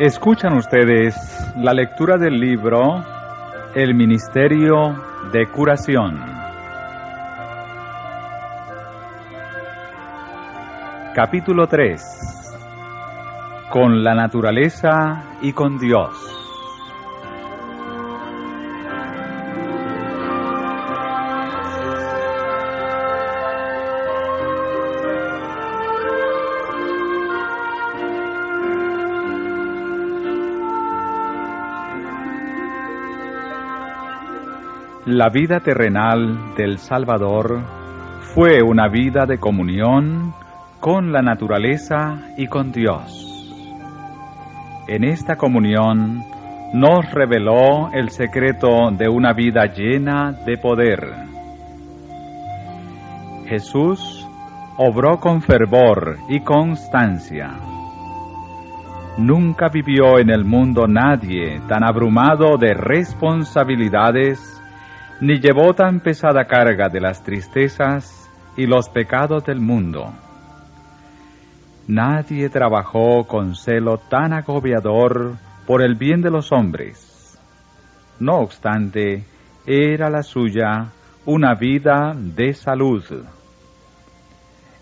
Escuchan ustedes la lectura del libro El Ministerio de Curación. Capítulo 3. Con la naturaleza y con Dios. La vida terrenal del Salvador fue una vida de comunión con la naturaleza y con Dios. En esta comunión nos reveló el secreto de una vida llena de poder. Jesús obró con fervor y constancia. Nunca vivió en el mundo nadie tan abrumado de responsabilidades, ni llevó tan pesada carga de las tristezas y los pecados del mundo. Nadie trabajó con celo tan agobiador por el bien de los hombres. No obstante, era la suya una vida de salud.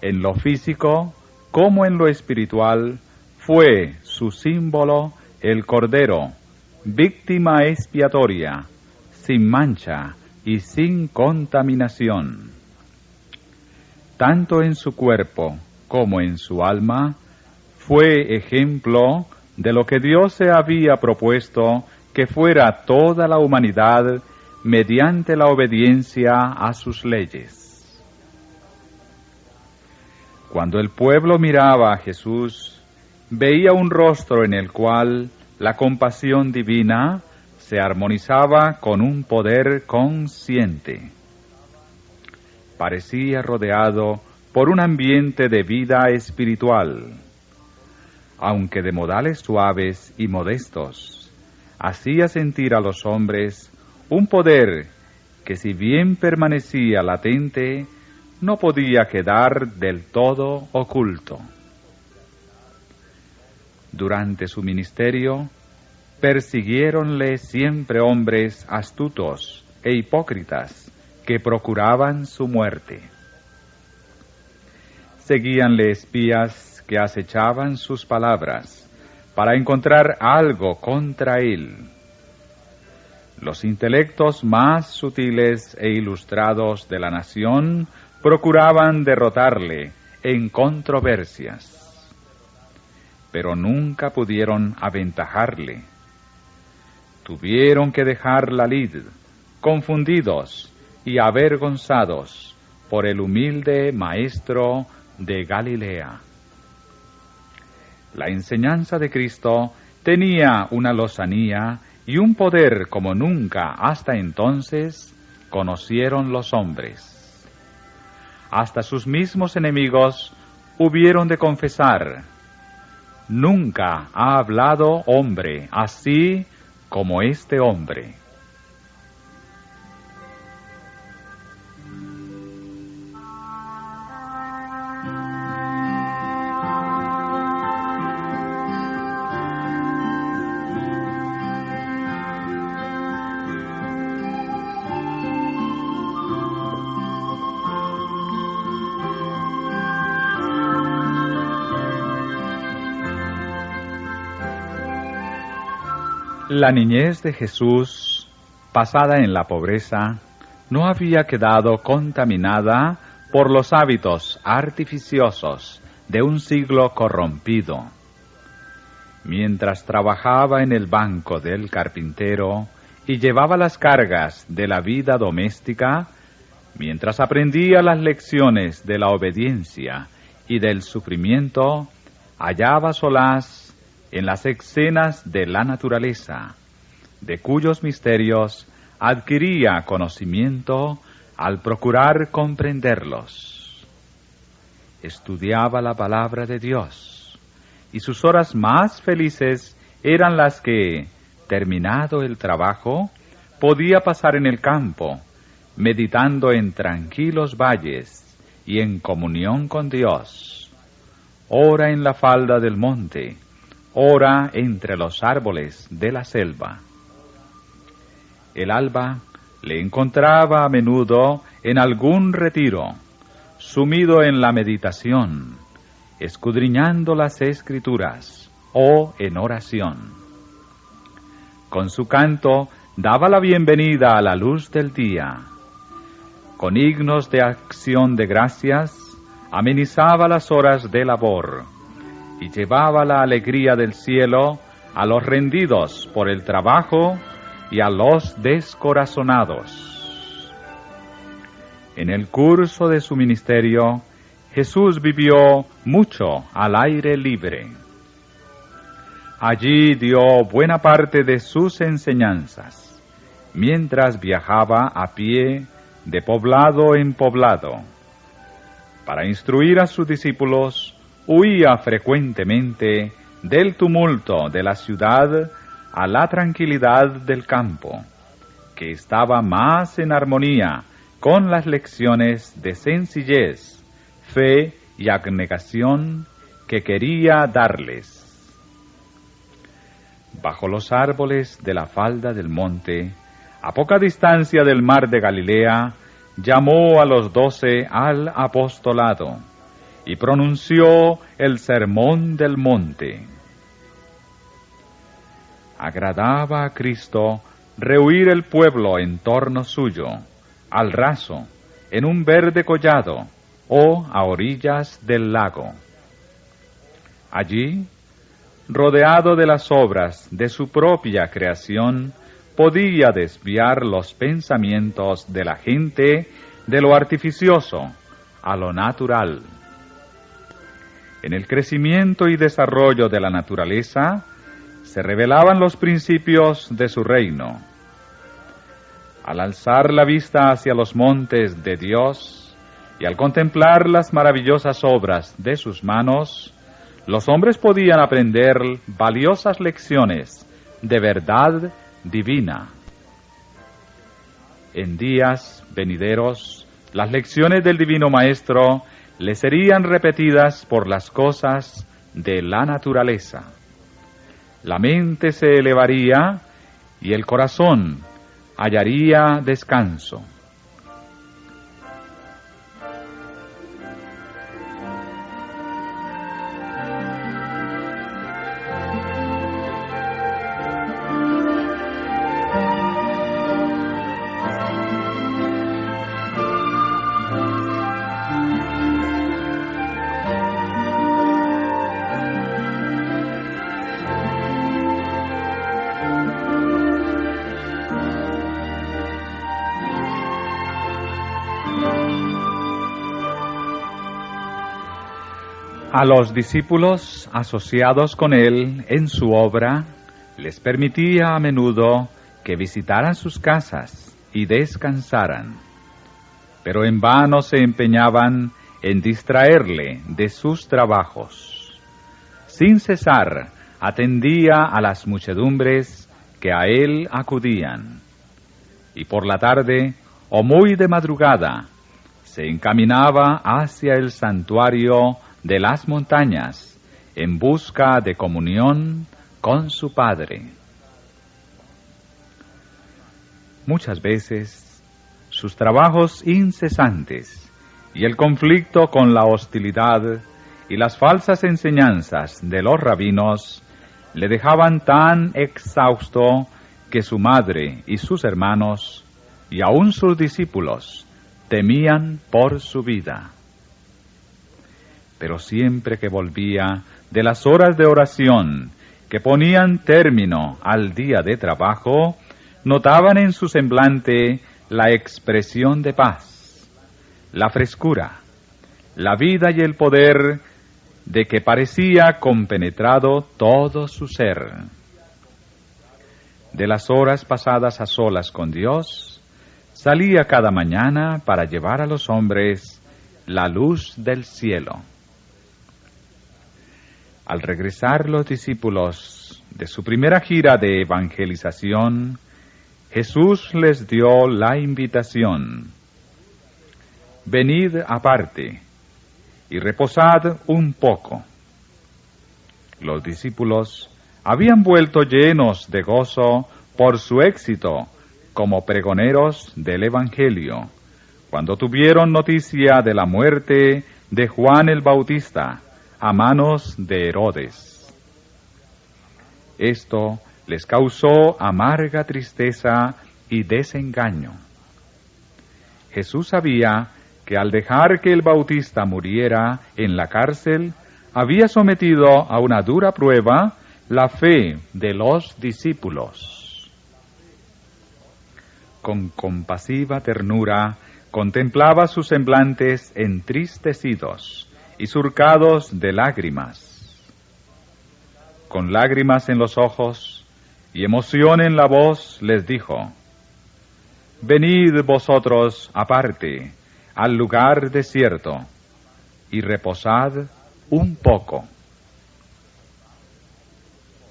En lo físico como en lo espiritual, fue su símbolo el Cordero, víctima expiatoria, sin mancha y sin contaminación. Tanto en su cuerpo como en su alma, fue ejemplo de lo que Dios se había propuesto que fuera toda la humanidad mediante la obediencia a sus leyes. Cuando el pueblo miraba a Jesús, veía un rostro en el cual la compasión divina se armonizaba con un poder consciente. Parecía rodeado por un ambiente de vida espiritual. Aunque de modales suaves y modestos, hacía sentir a los hombres un poder que, si bien permanecía latente, no podía quedar del todo oculto. Durante su ministerio, persiguiéronle siempre hombres astutos e hipócritas que procuraban su muerte. Seguíanle espías que acechaban sus palabras para encontrar algo contra él. Los intelectos más sutiles e ilustrados de la nación procuraban derrotarle en controversias, pero nunca pudieron aventajarle. Tuvieron que dejar la lid, confundidos y avergonzados por el humilde maestro de Galilea. La enseñanza de Cristo tenía una lozanía y un poder como nunca hasta entonces conocieron los hombres. Hasta sus mismos enemigos hubieron de confesar: nunca ha hablado hombre así como este hombre. La niñez de Jesús, pasada en la pobreza, no había quedado contaminada por los hábitos artificiosos de un siglo corrompido. Mientras trabajaba en el banco del carpintero y llevaba las cargas de la vida doméstica, mientras aprendía las lecciones de la obediencia y del sufrimiento, hallaba solaz en las escenas de la naturaleza, de cuyos misterios adquiría conocimiento al procurar comprenderlos. Estudiaba la palabra de Dios, y sus horas más felices eran las que, terminado el trabajo, podía pasar en el campo, meditando en tranquilos valles y en comunión con Dios, ora en la falda del monte, ora entre los árboles de la selva. El alba le encontraba a menudo en algún retiro, sumido en la meditación, escudriñando las Escrituras o en oración. Con su canto daba la bienvenida a la luz del día. Con himnos de acción de gracias, amenizaba las horas de labor y llevaba la alegría del cielo a los rendidos por el trabajo y a los descorazonados. En el curso de su ministerio, Jesús vivió mucho al aire libre. Allí dio buena parte de sus enseñanzas, mientras viajaba a pie de poblado en poblado. Para instruir a sus discípulos, huía frecuentemente del tumulto de la ciudad a la tranquilidad del campo, que estaba más en armonía con las lecciones de sencillez, fe y abnegación que quería darles. Bajo los árboles de la falda del monte, a poca distancia del mar de Galilea, llamó a los 12 al apostolado y pronunció el sermón del monte. Agradaba a Cristo rehuir el pueblo en torno suyo, al raso, en un verde collado o a orillas del lago. Allí, rodeado de las obras de su propia creación, podía desviar los pensamientos de la gente de lo artificioso a lo natural. En el crecimiento y desarrollo de la naturaleza se revelaban los principios de su reino. Al alzar la vista hacia los montes de Dios y al contemplar las maravillosas obras de sus manos, los hombres podían aprender valiosas lecciones de verdad divina. En días venideros, las lecciones del Divino Maestro le serían repetidas por las cosas de la naturaleza. La mente se elevaría y el corazón hallaría descanso. A los discípulos asociados con él en su obra, les permitía a menudo que visitaran sus casas y descansaran, pero en vano se empeñaban en distraerle de sus trabajos. Sin cesar, atendía a las muchedumbres que a él acudían, y por la tarde, o muy de madrugada, se encaminaba hacia el santuario de las montañas, en busca de comunión con su Padre. Muchas veces, sus trabajos incesantes y el conflicto con la hostilidad y las falsas enseñanzas de los rabinos le dejaban tan exhausto que su madre y sus hermanos, y aun sus discípulos, temían por su vida. Pero siempre que volvía de las horas de oración que ponían término al día de trabajo, notaban en su semblante la expresión de paz, la frescura, la vida y el poder de que parecía compenetrado todo su ser. De las horas pasadas a solas con Dios, salía cada mañana para llevar a los hombres la luz del cielo. Al regresar los discípulos de su primera gira de evangelización, Jesús les dio la invitación: venid aparte y reposad un poco. Los discípulos habían vuelto llenos de gozo por su éxito como pregoneros del Evangelio, cuando tuvieron noticia de la muerte de Juan el Bautista a manos de Herodes. Esto les causó amarga tristeza y desengaño. Jesús sabía que al dejar que el Bautista muriera en la cárcel, había sometido a una dura prueba la fe de los discípulos. Con compasiva ternura contemplaba sus semblantes entristecidos y surcados de lágrimas. Con lágrimas en los ojos y emoción en la voz les dijo: «Venid vosotros aparte, al lugar desierto, y reposad un poco».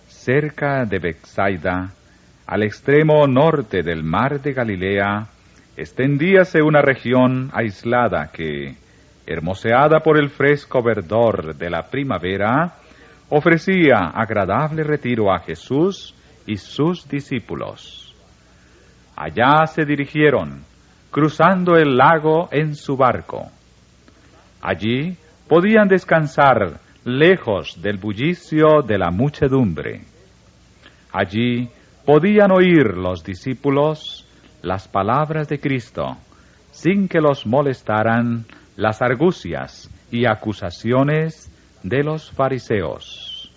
Cerca de Betsaida, al extremo norte del mar de Galilea, extendíase una región aislada que, hermoseada por el fresco verdor de la primavera, ofrecía agradable retiro a Jesús y sus discípulos. Allá se dirigieron, cruzando el lago en su barco. Allí podían descansar lejos del bullicio de la muchedumbre. Allí podían oír los discípulos las palabras de Cristo, sin que los molestaran las argucias y acusaciones de los fariseos.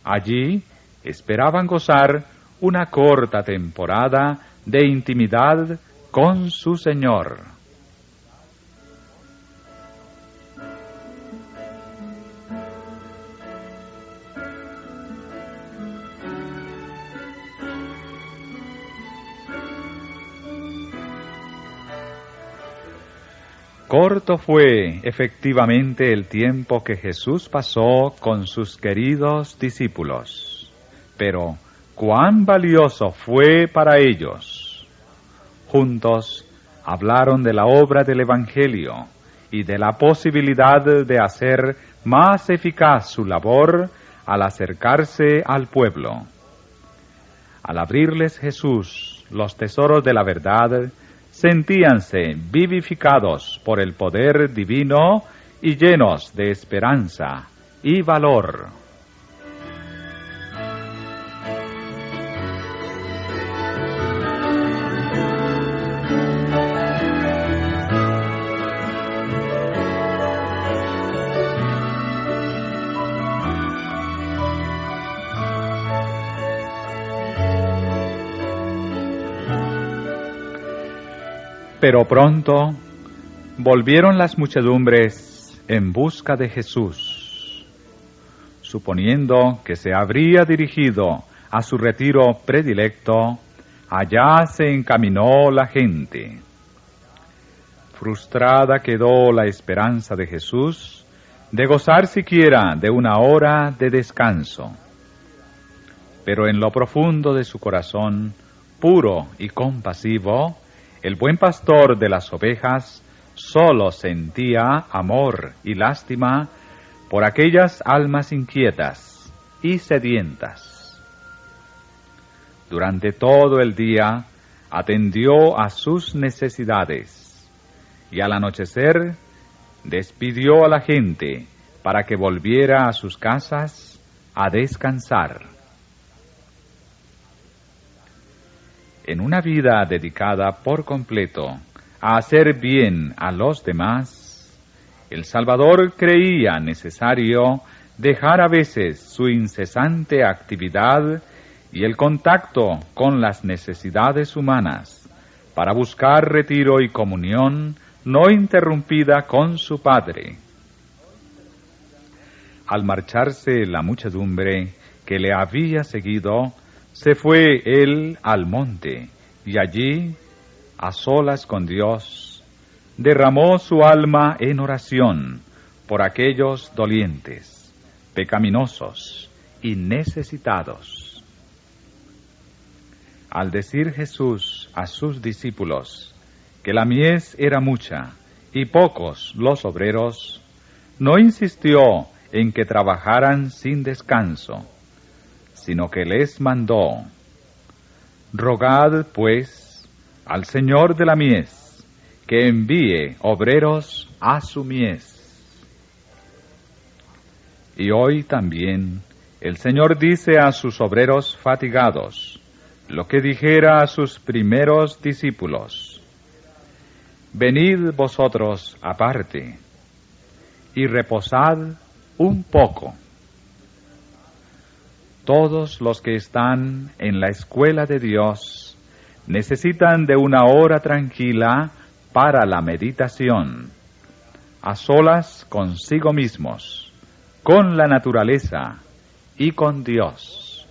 Allí esperaban gozar una corta temporada de intimidad con su Señor. Corto fue efectivamente el tiempo que Jesús pasó con sus queridos discípulos, pero cuán valioso fue para ellos. Juntos hablaron de la obra del Evangelio y de la posibilidad de hacer más eficaz su labor al acercarse al pueblo. Al abrirles Jesús los tesoros de la verdad, sentíanse vivificados por el poder divino y llenos de esperanza y valor. Pero pronto volvieron las muchedumbres en busca de Jesús. Suponiendo que se habría dirigido a su retiro predilecto, allá se encaminó la gente. Frustrada quedó la esperanza de Jesús de gozar siquiera de una hora de descanso. Pero en lo profundo de su corazón, puro y compasivo, el buen pastor de las ovejas solo sentía amor y lástima por aquellas almas inquietas y sedientas. Durante todo el día atendió a sus necesidades y al anochecer despidió a la gente para que volviera a sus casas a descansar. En una vida dedicada por completo a hacer bien a los demás, el Salvador creía necesario dejar a veces su incesante actividad y el contacto con las necesidades humanas para buscar retiro y comunión no interrumpida con su Padre. Al marcharse la muchedumbre que le había seguido, se fue él al monte, y allí, a solas con Dios, derramó su alma en oración por aquellos dolientes, pecaminosos y necesitados. Al decir Jesús a sus discípulos que la mies era mucha y pocos los obreros, no insistió en que trabajaran sin descanso, sino que les mandó: rogad, pues, al Señor de la mies, que envíe obreros a su mies. Y hoy también el Señor dice a sus obreros fatigados lo que dijera a sus primeros discípulos: venid vosotros aparte y reposad un poco. Todos los que están en la escuela de Dios necesitan de una hora tranquila para la meditación, a solas consigo mismos, con la naturaleza y con Dios.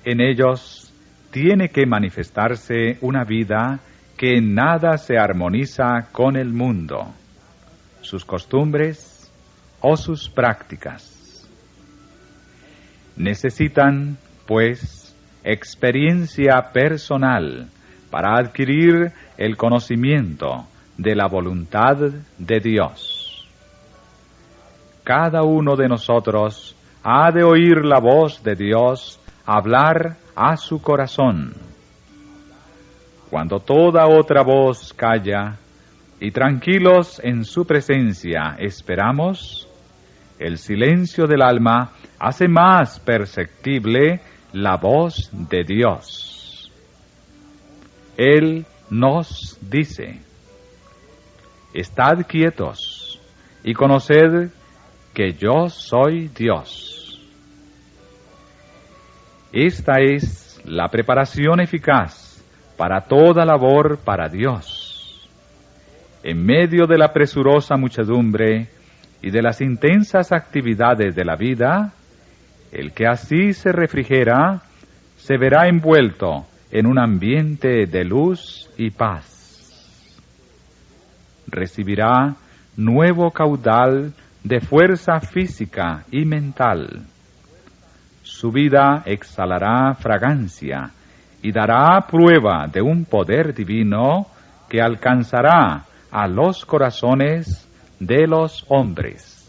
En ellos tiene que manifestarse una vida que en nada se armoniza con el mundo, sus costumbres o sus prácticas. Necesitan, pues, experiencia personal para adquirir el conocimiento de la voluntad de Dios. Cada uno de nosotros ha de oír la voz de Dios hablar a su corazón. Cuando toda otra voz calla y tranquilos en su presencia esperamos, el silencio del alma hace más perceptible la voz de Dios. Él nos dice: estad quietos y conoced que yo soy Dios. Esta es la preparación eficaz para toda labor para Dios. En medio de la presurosa muchedumbre y de las intensas actividades de la vida, el que así se refrigera se verá envuelto en un ambiente de luz y paz. Recibirá nuevo caudal de fuerza física y mental. Su vida exhalará fragancia y dará prueba de un poder divino que alcanzará a los corazones de los hombres.